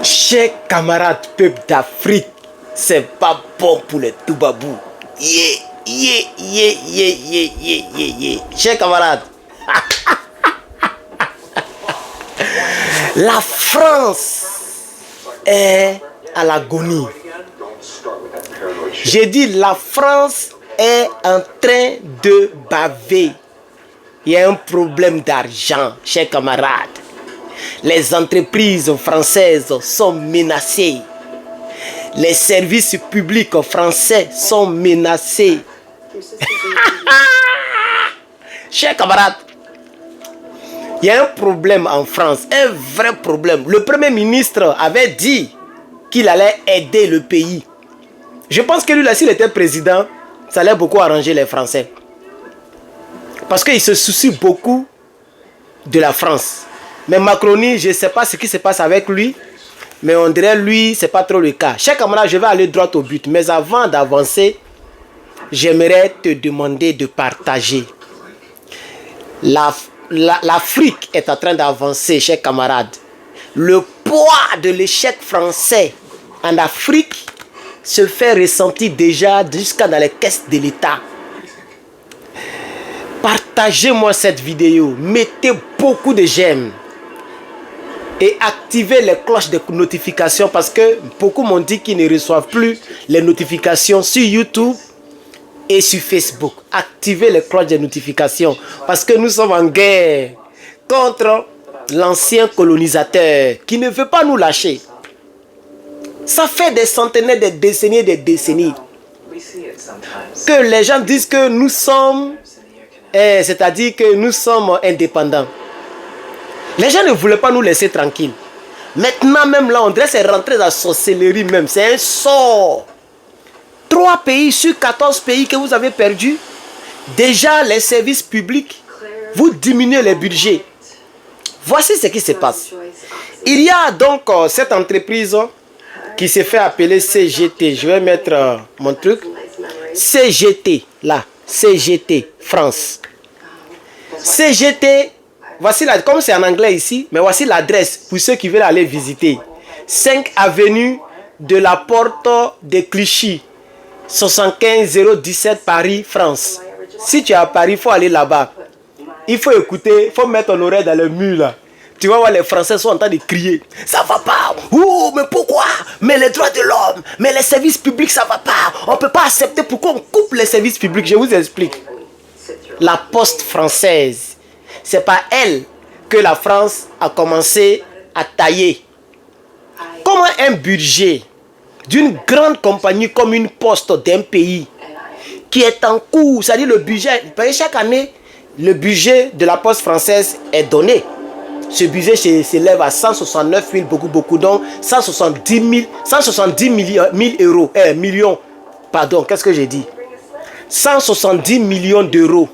Chers camarades peuple d'Afrique, c'est pas bon pour les Toubabou. Chers camarades, la France est à l'agonie. J'ai dit la France est en train de baver. Il y a un problème d'argent, chers camarades. Les entreprises françaises sont menacées. Les services publics français sont menacés. Chers camarades, il y a un problème en France, un vrai problème. Le Premier ministre avait dit qu'il allait aider le pays. Je pense que lui, là, s'il était président, ça allait beaucoup arranger les Français. Parce qu'il se soucie beaucoup de la France. Mais Macronie, je ne sais pas ce qui se passe avec lui. Mais on dirait lui, ce n'est pas trop le cas. Chers camarades, je vais aller droit au but. Mais avant d'avancer, j'aimerais te demander de partager. L'Afrique est en train d'avancer, chers camarades. Le poids de l'échec français en Afrique se fait ressentir déjà jusqu'à dans les caisses de l'État. Partagez-moi cette vidéo. Mettez beaucoup de j'aime. Et activez les cloches de notification parce que beaucoup m'ont dit qu'ils ne reçoivent plus les notifications sur YouTube et sur Facebook. Activez les cloches de notification parce que nous sommes en guerre contre l'ancien colonisateur qui ne veut pas nous lâcher. Ça fait des centenaires, des décennies que les gens disent que nous sommes, c'est-à-dire que nous sommes indépendants. Les gens ne voulaient pas nous laisser tranquilles. Maintenant même là, on dirait que c'est rentré dans la sorcellerie même. C'est un sort. 3 pays sur 14 pays que vous avez perdus. Déjà, les services publics, vous diminuez les budgets. Voici ce qui se passe. Il y a donc cette entreprise qui se fait appeler CGT. Je vais mettre mon truc. CGT, là. CGT, France. CGT, voici la, comme c'est en anglais ici, mais voici l'adresse pour ceux qui veulent aller visiter. 5 avenue de la Porte de Clichy, 75 017 Paris, France. Si tu es à Paris, il faut aller là-bas. Il faut écouter, il faut mettre ton oreille dans le mur là. Tu vas voir les Français sont en train de crier. Ça va pas. Oh, mais pourquoi? Mais les droits de l'homme, mais les services publics, ça va pas. On ne peut pas accepter. Pourquoi on coupe les services publics? Je vous explique. La poste française, c'est pas elle que la France a commencé à tailler. Comment un budget d'une grande compagnie comme une poste d'un pays qui est en cours, c'est-à-dire le budget, chaque année, le budget de la poste française est donné. Ce budget s'élève à 169 000, beaucoup, donc 170 millions, pardon, qu'est-ce que j'ai dit? 170 millions d'euros.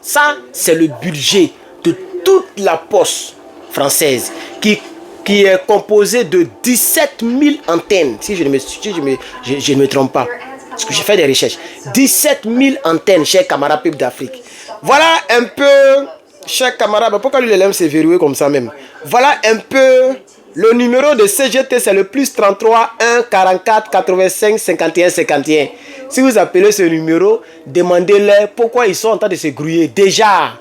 Ça, c'est le budget de toute la poste française qui est composée de 17 000 antennes. Si je ne me trompe pas, parce que j'ai fait des recherches. 17 000 antennes, chers camarades peuple d'Afrique. Voilà un peu, chers camarades, pourquoi lui, les lèvres s'est verrouillé comme ça même? Voilà un peu, le numéro de CGT, c'est le plus 33 1 44 85 51 51. Si vous appelez ce numéro, demandez-leur pourquoi ils sont en train de se grouiller. Déjà,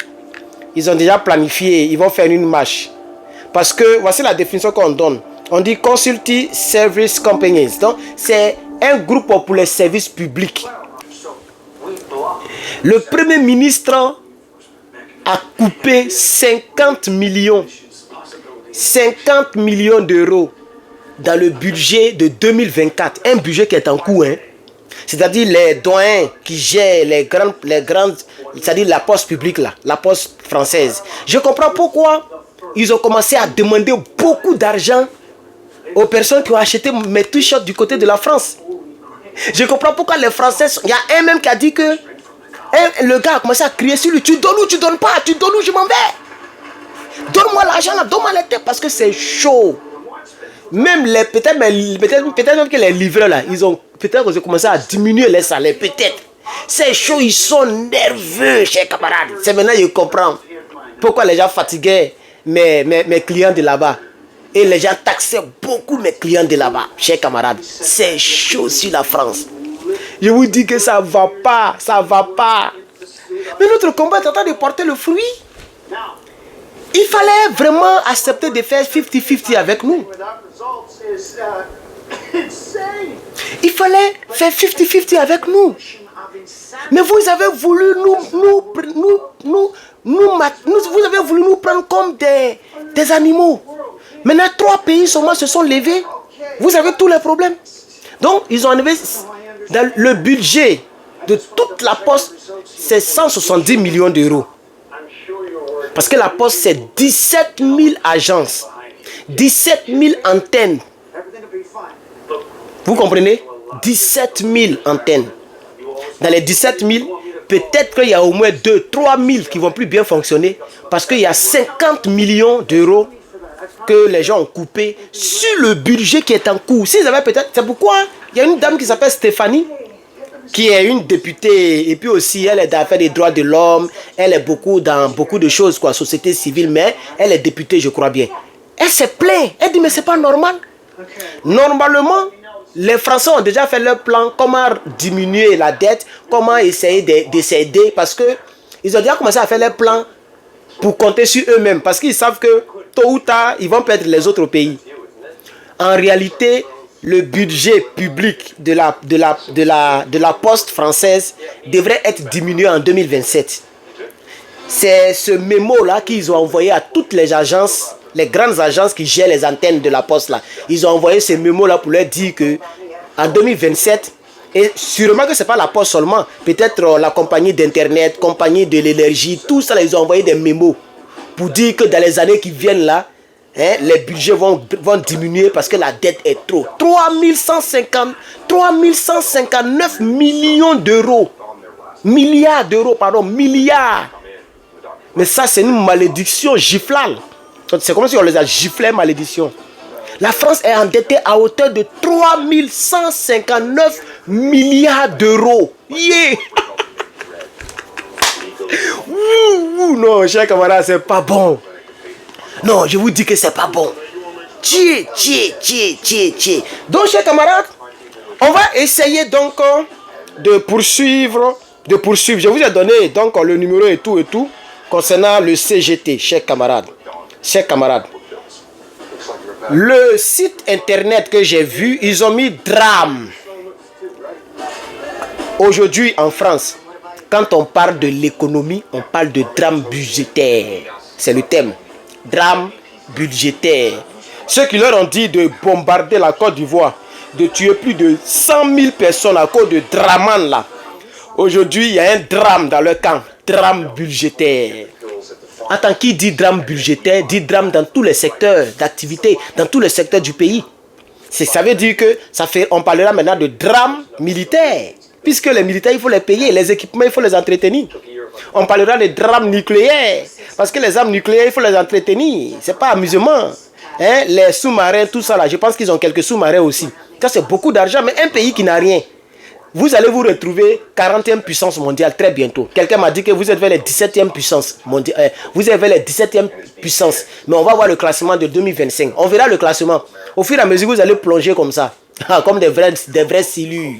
ils ont déjà planifié, ils vont faire une marche. Parce que, voici la définition qu'on donne. On dit Consulting Service Companies. Donc, c'est un groupe pour les services publics. Le Premier ministre a coupé 50 millions d'euros dans le budget de 2024. Un budget qui est en cours, hein. C'est-à-dire les doyens qui gèrent les grandes, c'est-à-dire la poste publique là, la poste française. Je comprends pourquoi ils ont commencé à demander beaucoup d'argent aux personnes qui ont acheté mes t-shirts du côté de la France. Je comprends pourquoi les Français, il y a un même qui a dit que le gars a commencé à crier sur lui, tu donnes ou tu donnes pas, tu donnes ou je m'en vais. Donne-moi l'argent là, donne-moi les têtes parce que c'est chaud. Même peut-être même que les livreurs là, ils ont peut-être commencé à diminuer les salaires, peut-être. C'est chaud, ils sont nerveux, chers camarades. C'est maintenant que je comprends pourquoi les gens fatiguaient mes clients de là-bas. Et les gens taxaient beaucoup mes clients de là-bas. Chers camarades, c'est chaud sur la France. Je vous dis que ça va pas, ça va pas. Mais notre combat est en train de porter le fruit. Il fallait vraiment accepter de faire 50-50 avec nous. Il fallait faire 50-50 avec nous. Mais vous avez voulu vous avez voulu nous prendre comme des animaux. Maintenant, 3 pays seulement se sont levés. Vous avez tous les problèmes. Donc, ils ont enlevé dans le budget de toute la poste, c'est 170 millions d'euros. Parce que la poste, c'est 17 000 agences, 17 000 antennes. Vous comprenez? 17 000 antennes. Dans les 17 000, peut-être qu'il y a au moins 2-3 000 qui vont plus bien fonctionner parce qu'il y a 50 millions d'euros que les gens ont coupé sur le budget qui est en cours. S'ils avaient peut-être... C'est pourquoi il y a une dame qui s'appelle Stéphanie, qui est une députée, et puis aussi elle est dans l'affaire des droits de l'homme, elle est dans beaucoup de choses, quoi, société civile, mais elle est députée, je crois bien. Elle s'est plainte, elle dit mais c'est pas normal. Normalement, les Français ont déjà fait leur plan, comment diminuer la dette, comment essayer de s'aider, parce que ils ont déjà commencé à faire leur plan pour compter sur eux-mêmes, parce qu'ils savent que tôt ou tard, ils vont perdre les autres pays. En réalité, le budget public de la poste française devrait être diminué en 2027. C'est ce mémo-là qu'ils ont envoyé à toutes les agences, les grandes agences qui gèrent les antennes de la poste là. Ils ont envoyé ce mémo-là pour leur dire que en 2027, et sûrement que ce n'est pas la poste seulement, peut-être la compagnie d'internet, compagnie de l'énergie, tout ça là, ils ont envoyé des mémos pour dire que dans les années qui viennent là, les budgets vont diminuer parce que la dette est trop. 3159 millions d'euros. Milliards d'euros, pardon, milliards. Mais ça, c'est une malédiction giflale. C'est comme si on les a giflés, malédiction. La France est endettée à hauteur de 3159 milliards d'euros. Yeah! Non, chers camarades, c'est pas bon. Non, je vous dis que c'est pas bon. Tiens. Donc, chers camarades, on va essayer donc de poursuivre. Je vous ai donné donc le numéro et tout concernant le CGT, chers camarades. Le site internet que j'ai vu, ils ont mis drame. Aujourd'hui en France, quand on parle de l'économie, on parle de drame budgétaire. C'est le thème. Drame budgétaire. Ceux qui leur ont dit de bombarder la Côte d'Ivoire, de tuer plus de 100 000 personnes à cause de Draman là. Aujourd'hui, il y a un drame dans le camp. Drame budgétaire. Attends, qui dit drame budgétaire, dit drame dans tous les secteurs d'activité, dans tous les secteurs du pays. Ça veut dire que on parlera maintenant de drame militaire. Puisque les militaires, il faut les payer, les équipements, il faut les entretenir. On parlera de drame nucléaire. Parce que les armes nucléaires, il faut les entretenir. C'est pas amusement. Les sous-marins, tout ça là, je pense qu'ils ont quelques sous-marins aussi. Ça, c'est beaucoup d'argent, mais un pays qui n'a rien. Vous allez vous retrouver 40e puissance mondiale très bientôt. Quelqu'un m'a dit que vous êtes vers les 17e puissance mondiale. Vous êtes vers les 17e puissance. Mais on va voir le classement de 2025. On verra le classement. Au fur et à mesure, vous allez plonger comme ça. Comme des vrais silures.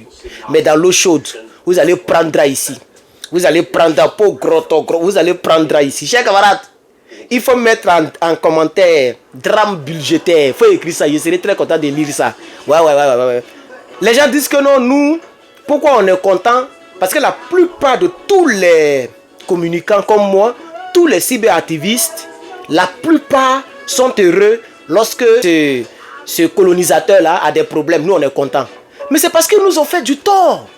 Mais dans l'eau chaude. Vous allez prendre ici. Vous allez prendre pour gros. Vous allez prendre ici. Chers camarades, il faut mettre en commentaire drame budgétaire. Il faut écrire ça. Je serai très content de lire ça. Ouais. Les gens disent que non, nous... Pourquoi on est content? Parce que la plupart de tous les communicants comme moi, tous les cyberactivistes, la plupart sont heureux lorsque ce colonisateur-là a des problèmes. Nous, on est content. Mais c'est parce qu'ils nous ont fait du tort.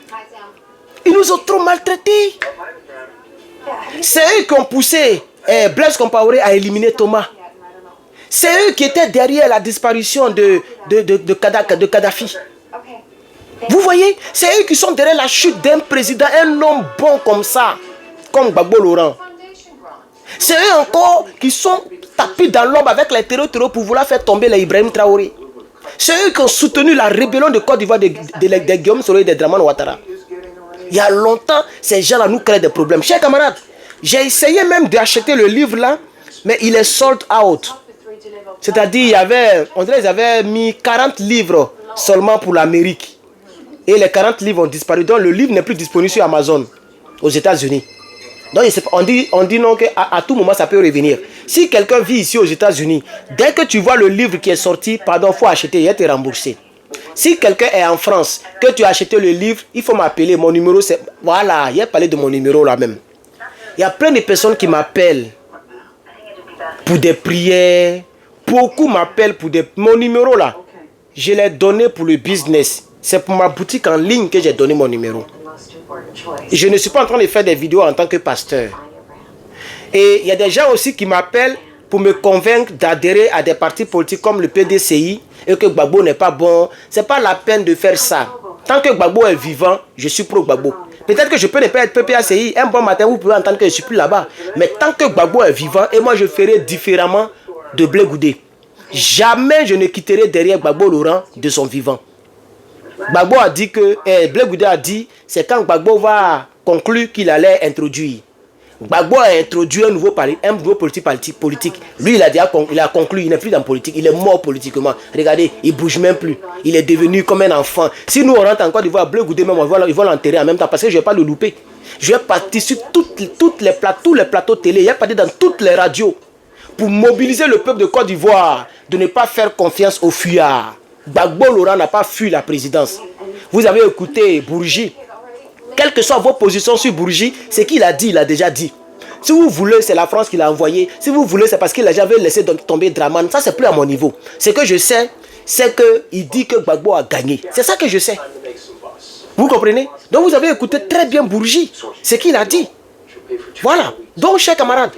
Ils nous ont trop maltraités. C'est eux qui ont poussé Blaise Compaoré à éliminer Thomas. C'est eux qui étaient derrière la disparition de Kadhafi. Vous voyez, c'est eux qui sont derrière la chute d'un président, un homme bon comme ça, comme Gbagbo Laurent. C'est eux encore qui sont tapés dans l'ombre avec les terreurs pour vouloir faire tomber les Ibrahim Traoré. C'est eux qui ont soutenu la rébellion de Côte d'Ivoire de Guillaume Soro et de Dramane Ouattara. Il y a longtemps, ces gens-là nous créent des problèmes. Chers camarades, j'ai essayé même d'acheter le livre là, mais il est sold out. C'est-à-dire, il y avait, on dirait qu'ils avaient mis 40 livres seulement pour l'Amérique. Et les 40 livres ont disparu. Donc, le livre n'est plus disponible sur Amazon, aux États-Unis. Donc, on dit non qu'à tout moment, ça peut revenir. Si quelqu'un vit ici aux États-Unis, dès que tu vois le livre qui est sorti, pardon, il faut acheter, il va te rembourser. Si quelqu'un est en France, que tu as acheté le livre, il faut m'appeler. Mon numéro, c'est... Voilà, il a parlé de mon numéro là même. Il y a plein de personnes qui m'appellent pour des prières. Beaucoup m'appellent pour des... Mon numéro là, je l'ai donné pour le business. C'est pour ma boutique en ligne que j'ai donné mon numéro. Et je ne suis pas en train de faire des vidéos en tant que pasteur. Et il y a des gens aussi qui m'appellent pour me convaincre d'adhérer à des partis politiques comme le PDCI et que Gbagbo n'est pas bon. Ce n'est pas la peine de faire ça. Tant que Gbagbo est vivant, je suis pro Gbagbo. Peut-être que je peux ne pas être PPACI. Un bon matin, vous pouvez entendre que je ne suis plus là-bas. Mais tant que Gbagbo est vivant, et moi je ferai différemment de Blé Goudé. Jamais je ne quitterai derrière Gbagbo Laurent de son vivant. Gbagbo a dit que, Blé Goudé a dit, c'est quand Gbagbo va conclure qu'il allait introduire. Gbagbo a introduit un nouveau politique. Lui, il a conclu, il n'est plus dans la politique, il est mort politiquement. Regardez, il ne bouge même plus. Il est devenu comme un enfant. Si nous on rentre encore d'Ivoire, Blé Goudé même, ils vont l'enterrer en même temps parce que je ne vais pas le louper. Je vais partir sur tous les plateaux télé, je vais partir dans toutes les radios pour mobiliser le peuple de Côte d'Ivoire de ne pas faire confiance aux fuyards. Gbagbo Laurent n'a pas fui la présidence. Vous avez écouté Bourgi. Quelles que soient vos positions sur Bourgi, ce qu'il a dit, il a déjà dit. Si vous voulez, c'est la France qui l'a envoyé. Si vous voulez, c'est parce qu'il a jamais laissé tomber Draman. Ça, c'est plus à mon niveau. Ce que je sais, c'est qu'il dit que Gbagbo a gagné. C'est ça que je sais. Vous comprenez? Donc, vous avez écouté très bien Bourgi. Ce qu'il a dit. Voilà. Donc, chers camarades,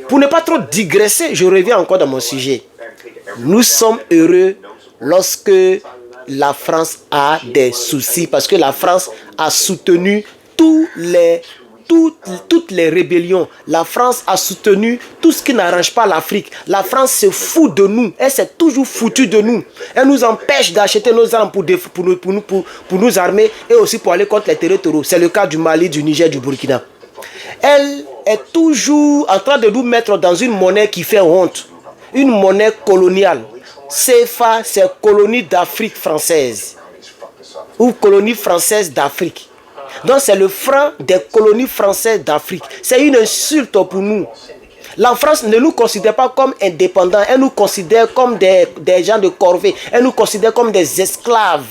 pour ne pas trop digresser, je reviens encore dans mon sujet. Nous sommes heureux lorsque la France a des soucis parce que la France a soutenu toutes les rébellions. La France a soutenu tout ce qui n'arrange pas l'Afrique. La France se fout de nous. Elle s'est toujours foutue de nous. Elle nous empêche d'acheter nos armes pour nous armer et aussi pour aller contre les terroristes. C'est le cas du Mali, du Niger, du Burkina. Elle est toujours en train de nous mettre dans une monnaie qui fait honte. Une monnaie coloniale. CFA, c'est colonie d'Afrique française. Ou colonie française d'Afrique. Donc c'est le franc des colonies françaises d'Afrique. C'est une insulte pour nous. La France ne nous considère pas comme indépendants. Elle nous considère comme des gens de corvée. Elle nous considère comme des esclaves.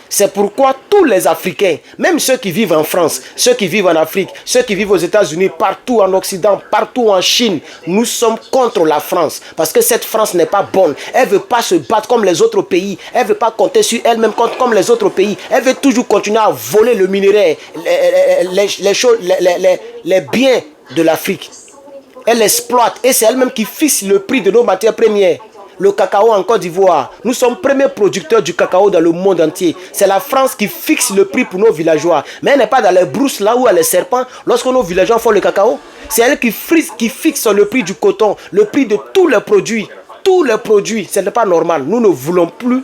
C'est pourquoi tous les Africains, même ceux qui vivent en France, ceux qui vivent en Afrique, ceux qui vivent aux États-Unis, partout en Occident, partout en Chine, nous sommes contre la France. Parce que cette France n'est pas bonne. Elle ne veut pas se battre comme les autres pays. Elle ne veut pas compter sur elle-même comme les autres pays. Elle veut toujours continuer à voler le minerai, les biens de l'Afrique. Elle exploite et c'est elle-même qui fixe le prix de nos matières premières. Le cacao en Côte d'Ivoire. Nous sommes premiers producteurs du cacao dans le monde entier. C'est la France qui fixe le prix pour nos villageois. Mais elle n'est pas dans les brousses là où il y a les serpents lorsque nos villageois font le cacao. C'est elle qui fixe le prix du coton, le prix de tous les produits. Tous les produits. Ce n'est pas normal. Nous ne voulons plus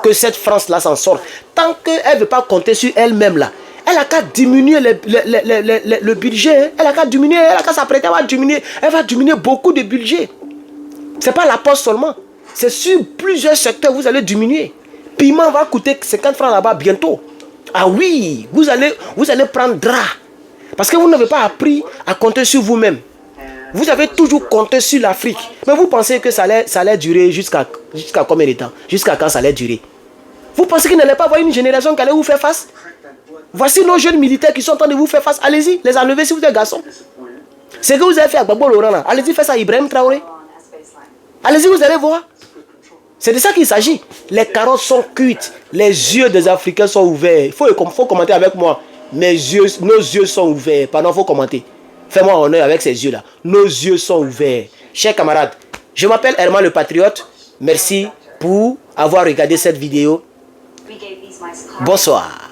que cette France-là s'en sorte. Tant qu'elle ne veut pas compter sur elle-même là. Elle a qu'à diminuer le budget. Hein. Elle a qu'à diminuer. Elle a qu'à s'apprêter. Elle va diminuer beaucoup de budget. Ce n'est pas la poste seulement. C'est sur plusieurs secteurs vous allez diminuer. Piment va coûter 50 francs là-bas bientôt. Ah oui, vous allez prendre drap. Parce que vous n'avez pas appris à compter sur vous-même. Vous avez toujours compté sur l'Afrique. Mais vous pensez que ça allait durer jusqu'à combien de temps? Jusqu'à quand ça allait durer? Vous pensez qu'il n'allait pas avoir une génération qui allait vous faire face? Voici nos jeunes militaires qui sont en train de vous faire face. Allez-y, les enlevez si vous êtes garçons. C'est ce que vous avez fait à Gbagbo Laurent là. Allez-y, faites ça à Ibrahim Traoré. Allez-y, vous allez voir. C'est de ça qu'il s'agit. Les carottes sont cuites. Les yeux des Africains sont ouverts. Il faut commenter avec moi. Nos yeux sont ouverts. Pardon, il faut commenter. Fais-moi honneur avec ces yeux-là. Nos yeux sont ouverts. Chers camarades, je m'appelle Herman le Patriote. Merci pour avoir regardé cette vidéo. Bonsoir.